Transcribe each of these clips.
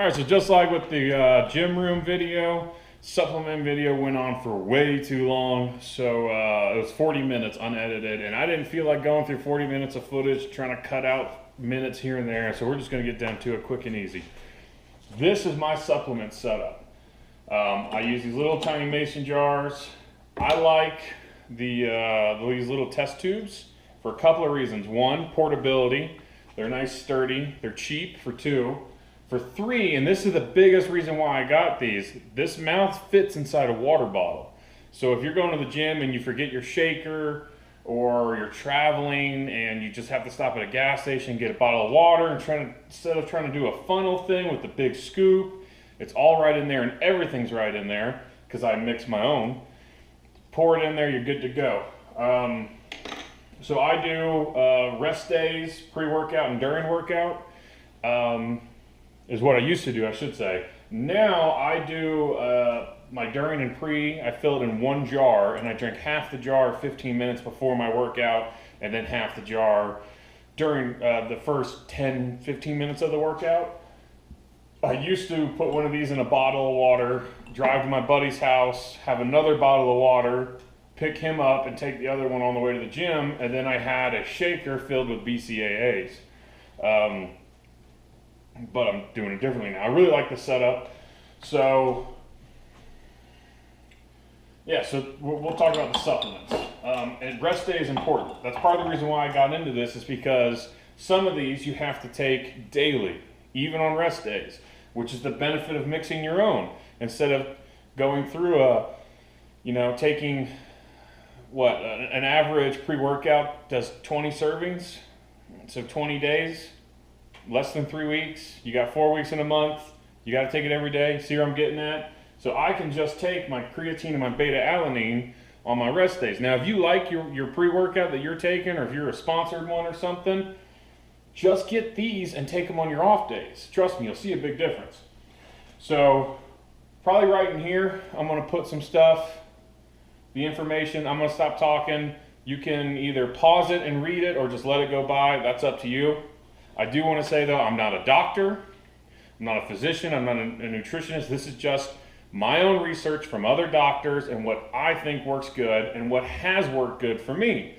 All right, so just like with the gym room video, supplement video went on for way too long. So it was 40 minutes unedited, and I didn't feel like going through 40 minutes of footage, trying to cut out minutes here and there. So we're just going to get down to it quick and easy. This is my supplement setup. I use these little tiny mason jars. I like these little test tubes for a couple of reasons. One, portability. They're nice, sturdy. They're cheap for two. For three, and this is the biggest reason why I got these, this mouth fits inside a water bottle. So if you're going to the gym and you forget your shaker, or you're traveling and you just have to stop at a gas station, get a bottle of water, and instead of trying to do a funnel thing with the big scoop, it's all right in there and everything's right in there because I mix my own. Pour it in there, you're good to go. So I do rest days, pre-workout and during workout. Is what I used to do, I should say. Now I do my during and pre, I fill it in one jar and I drink half the jar 15 minutes before my workout and then half the jar during the first 10-15 minutes of the workout. I used to put one of these in a bottle of water, drive to my buddy's house, have another bottle of water, pick him up and take the other one on the way to the gym, and then I had a shaker filled with BCAAs. But I'm doing it differently now. I really like the setup. So, yeah, so we'll talk about the supplements. And rest day is important. That's part of the reason why I got into this, is because some of these you have to take daily, even on rest days, which is the benefit of mixing your own. Instead of going through taking an average pre-workout does 20 servings, so 20 days. Less than 3 weeks, you got 4 weeks in a month, you got to take it every day. See where I'm getting at? So I can just take my creatine and my beta-alanine on my rest days. Now if you like your pre-workout that you're taking, or if you're a sponsored one or something, just get these and take them on your off days. Trust me, you'll see a big difference. So probably right in here, I'm going to put some stuff, the information. I'm going to stop talking. You can either pause it and read it or just let it go by. That's up to you. I do want to say though, I'm not a doctor, I'm not a physician, I'm not a nutritionist. This is just my own research from other doctors and what I think works good and what has worked good for me.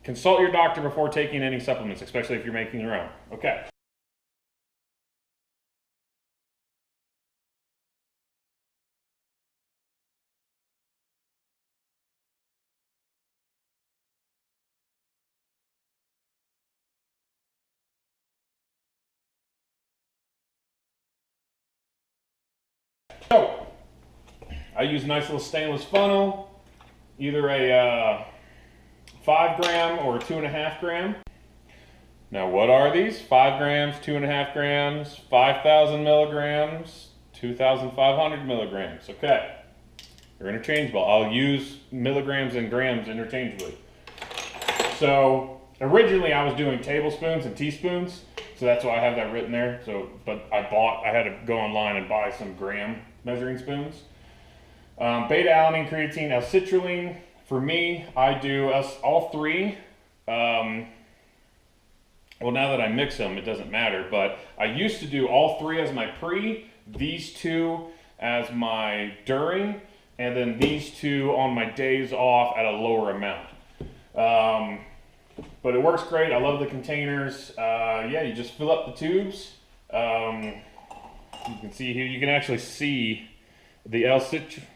Consult your doctor before taking any supplements, especially if you're making your own. Okay. So, I use a nice little stainless funnel, either a 5 gram or a 2.5 gram. Now what are these? 5 grams, 2.5 grams, 5,000 milligrams, 2,500 milligrams. Okay, they're interchangeable. I'll use milligrams and grams interchangeably. So originally I was doing tablespoons and teaspoons, so that's why I have that written there. But I had to go online and buy some gram measuring spoons. Beta-alanine, creatine, L-citrulline. For me, I do all three. Well, now that I mix them, it doesn't matter, but I used to do all three as my pre, these two as my during, and then these two on my days off at a lower amount. But it works great. I love the containers. Yeah, you just fill up the tubes. You can see here, you can actually see the L-citrulline,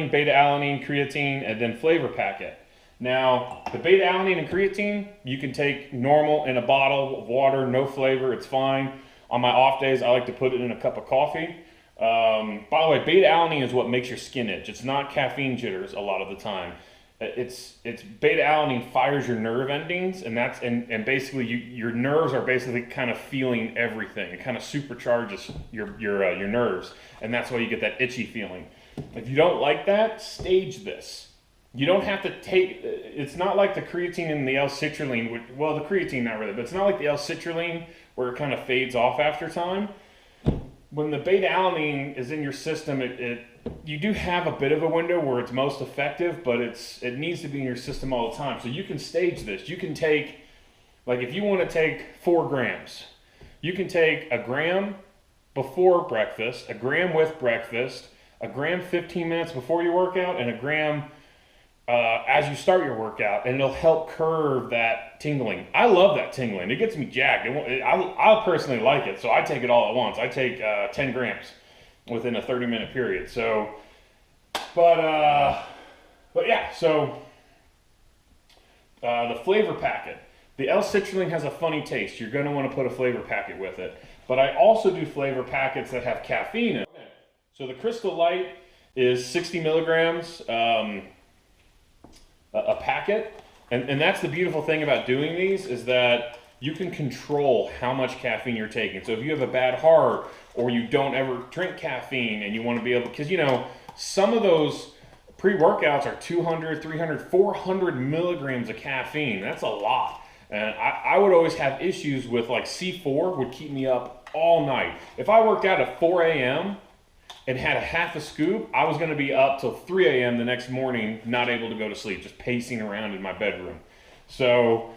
beta-alanine, creatine, and then flavor packet. Now, the beta-alanine and creatine, you can take normal in a bottle of water, no flavor, it's fine. On my off days, I like to put it in a cup of coffee. By the way, beta-alanine is what makes your skin itch. It's not caffeine jitters a lot of the time. It's beta-alanine fires your nerve endings, and basically your nerves are basically kind of feeling everything. It kind of supercharges your nerves, and that's why you get that itchy feeling. If you don't like that, stage this. You don't have to take, it's not like the creatine and the L-citrulline, well, the creatine not really, but it's not like the L-citrulline where it kind of fades off after time. When the beta-alanine is in your system, you do have a bit of a window where it's most effective, but it needs to be in your system all the time. So you can stage this. You can take, like if you want to take 4 grams, You can take a gram before breakfast, a gram with breakfast, a gram 15 minutes before your workout, and a gram as you start your workout, and it'll help curb that tingling. I love that tingling. It gets me jacked. I personally like it, so I take it all at once. I take 10 grams within a 30-minute period. So, but yeah, so the flavor packet. The L-citrulline has a funny taste. You're going to want to put a flavor packet with it. But I also do flavor packets that have caffeine in it. So the Crystal Light is 60 milligrams a packet. And that's the beautiful thing about doing these, is that you can control how much caffeine you're taking. So if you have a bad heart, or you don't ever drink caffeine and you want to be able, because you know, some of those pre-workouts are 200, 300, 400 milligrams of caffeine. That's a lot. And I would always have issues with, like, C4 would keep me up all night. If I worked out at 4 a.m. and had a half a scoop, I was going to be up till 3 a.m. the next morning, not able to go to sleep, just pacing around in my bedroom. So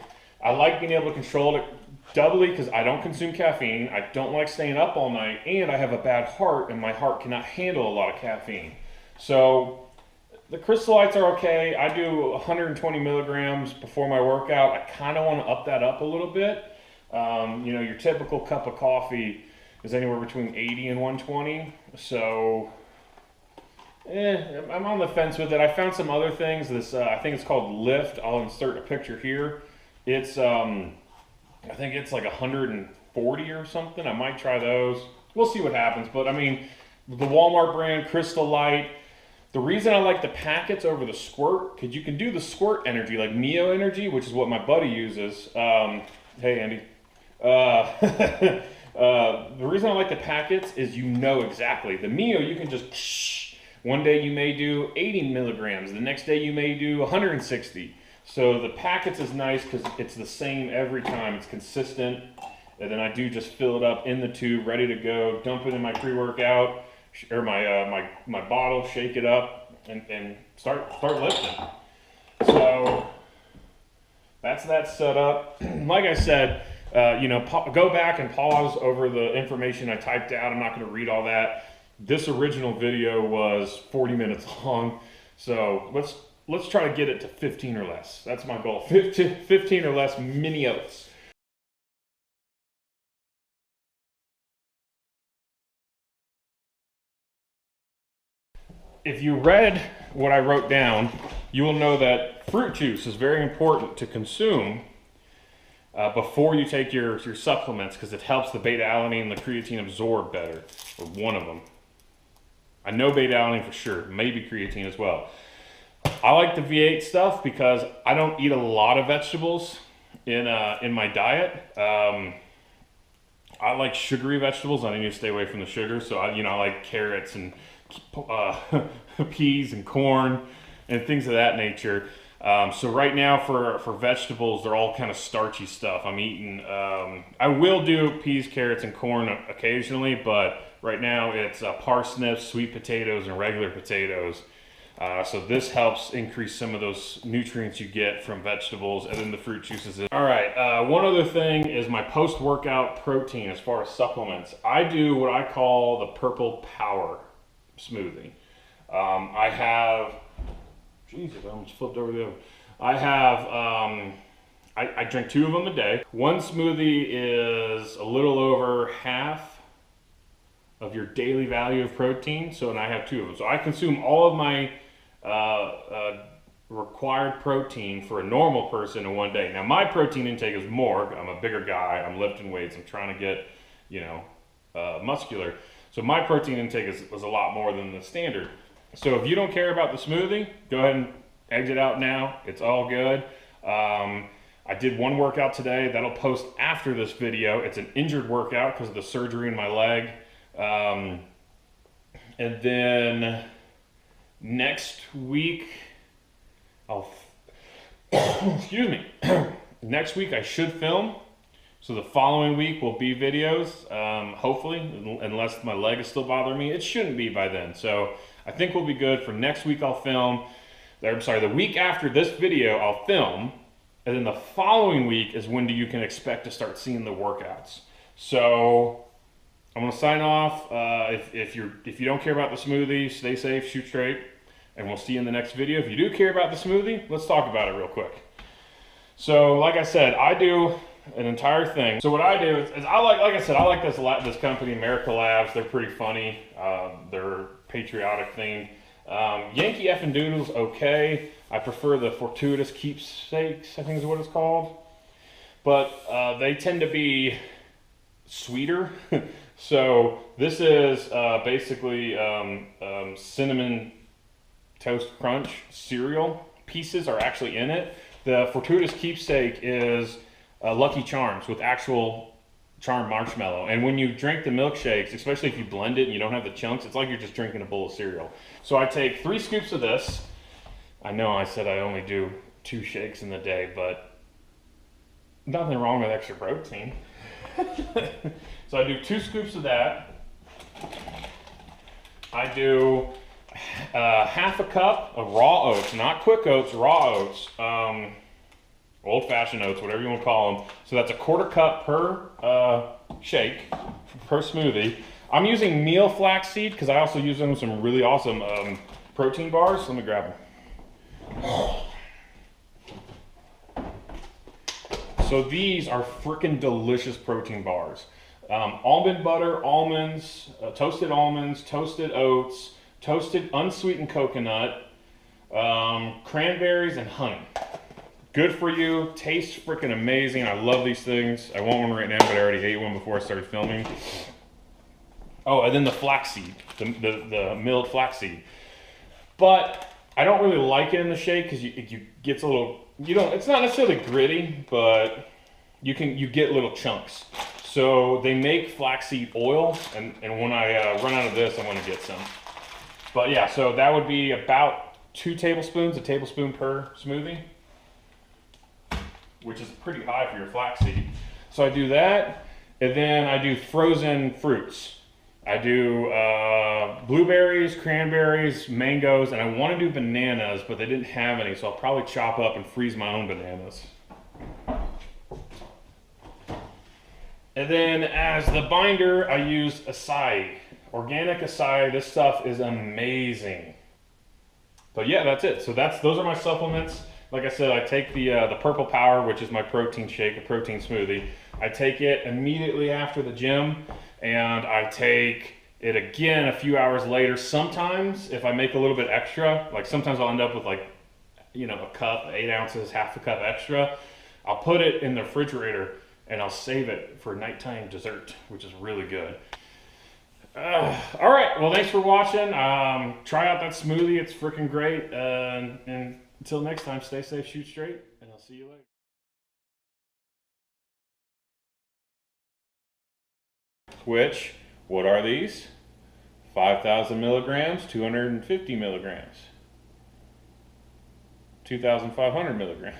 I like being able to control it doubly because I don't consume caffeine. I don't like staying up all night, and I have a bad heart, and my heart cannot handle a lot of caffeine. So the Crystal Lights are okay. I do 120 milligrams before my workout. I kind of want to up that up a little bit. You know, your typical cup of coffee is anywhere between 80 and 120. So, I'm on the fence with it. I found some other things. This, I think it's called Lift. I'll insert a picture here. It's, I think it's like 140 or something. I might try those. We'll see what happens. But I mean, the Walmart brand Crystal Light. The reason I like the packets over the squirt, because you can do the squirt energy, like Mio Energy, which is what my buddy uses. Hey, Andy. The reason I like the packets is you know exactly. The Mio, you can just, one day you may do 80 milligrams. The next day you may do 160. So the packets is nice because it's the same every time. It's consistent. And then I do just fill it up in the tube, ready to go, dump it in my pre-workout, or my bottle, shake it up, and start lifting. So that's that set up. Like I said, you know, go back and pause over the information I typed out. I'm not going to read all that. This original video was 40 minutes long, so let's try to get it to 15 or less. That's my goal. 15 or less mini oats. If you read what I wrote down, you will know that fruit juice is very important to consume before you take your supplements, because it helps the beta-alanine and the creatine absorb better, or one of them. I know beta-alanine for sure, maybe creatine as well. I like the V8 stuff because I don't eat a lot of vegetables in my diet. I like sugary vegetables. I need to stay away from the sugar, so I like carrots and peas and corn and things of that nature. So right now for vegetables, they're all kind of starchy stuff. I'm eating, I will do peas, carrots, and corn occasionally, but right now it's parsnips, sweet potatoes, and regular potatoes. So this helps increase some of those nutrients you get from vegetables, and then the fruit juices. All right, one other thing is my post-workout protein as far as supplements. I do what I call the Purple Power smoothie. I have, Jesus, I almost flipped over the other. I have, I drink 2 of them a day. One smoothie is a little over half of your daily value of protein, so, and I have 2 of them. So I consume all of my required protein for a normal person in one day. Now my protein intake is more. I'm a bigger guy. I'm lifting weights. I'm trying to get, muscular. So my protein intake is a lot more than the standard. So if you don't care about the smoothie, go ahead and exit out now. It's all good. I did one workout today. That'll post after this video. It's an injured workout because of the surgery in my leg. And then next week, excuse me. Next week I should film. So the following week will be videos, hopefully, unless my leg is still bothering me. It shouldn't be by then. So I think we'll be good. For next week I'll film. I'm sorry, the week after this video I'll film. And then the following week is when you can expect to start seeing the workouts. So I'm gonna sign off. If you don't care about the smoothie, stay safe, shoot straight, and we'll see you in the next video. If you do care about the smoothie, let's talk about it real quick. So like I said, I do an entire thing. So what I do is I like this company, America Labs. They're pretty funny. They're patriotic thing. Yankee Effin' Doodle's okay. I prefer the Fortuitous Keepsakes, I think is what it's called. But they tend to be sweeter. So this is basically cinnamon toast crunch cereal pieces are actually in it. The Fortuitous Keepsake is Lucky Charms with actual charm marshmallow. And when you drink the milkshakes, especially if you blend it and you don't have the chunks, it's like you're just drinking a bowl of cereal. So I take 3 scoops of this. I know I said I only do 2 shakes in the day, but nothing wrong with extra protein. So I do 2 scoops of that. I do half a cup of raw oats, not quick oats, raw oats, old-fashioned oats, whatever you want to call them. So that's a 1/4 cup per shake, per smoothie. I'm using meal flaxseed because I also use them in some really awesome protein bars. Let me grab them. So these are freaking delicious protein bars. Almond butter, almonds, toasted oats, toasted unsweetened coconut, cranberries, and honey. Good for you, tastes freaking amazing. I love these things. I want one right now, but I already ate one before I started filming. Oh, and then the flaxseed, the milled flaxseed. But I don't really like it in the shake because it gets a little, it's not necessarily gritty, but you get little chunks. So they make flaxseed oil, and when I run out of this, I'm gonna get some. But yeah, so that would be about 2 tablespoons, a tablespoon per smoothie, which is pretty high for your flaxseed. So I do that, and then I do frozen fruits. I do blueberries, cranberries, mangoes, and I want to do bananas, but they didn't have any, so I'll probably chop up and freeze my own bananas. And then as the binder, I use acai, organic acai. This stuff is amazing. But yeah, that's it. So those are my supplements. Like I said, I take the Purple Power, which is my protein shake, a protein smoothie. I take it immediately after the gym, and I take it again a few hours later. Sometimes, if I make a little bit extra, like sometimes I'll end up with like, a cup, 8 ounces, half a cup extra. I'll put it in the refrigerator and I'll save it for nighttime dessert, which is really good. All right, well, thanks for watching. Try out that smoothie. It's freaking great. And until next time, stay safe, shoot straight, and I'll see you later. Which, what are these? 5,000 milligrams, 250 milligrams, 2,500 milligrams.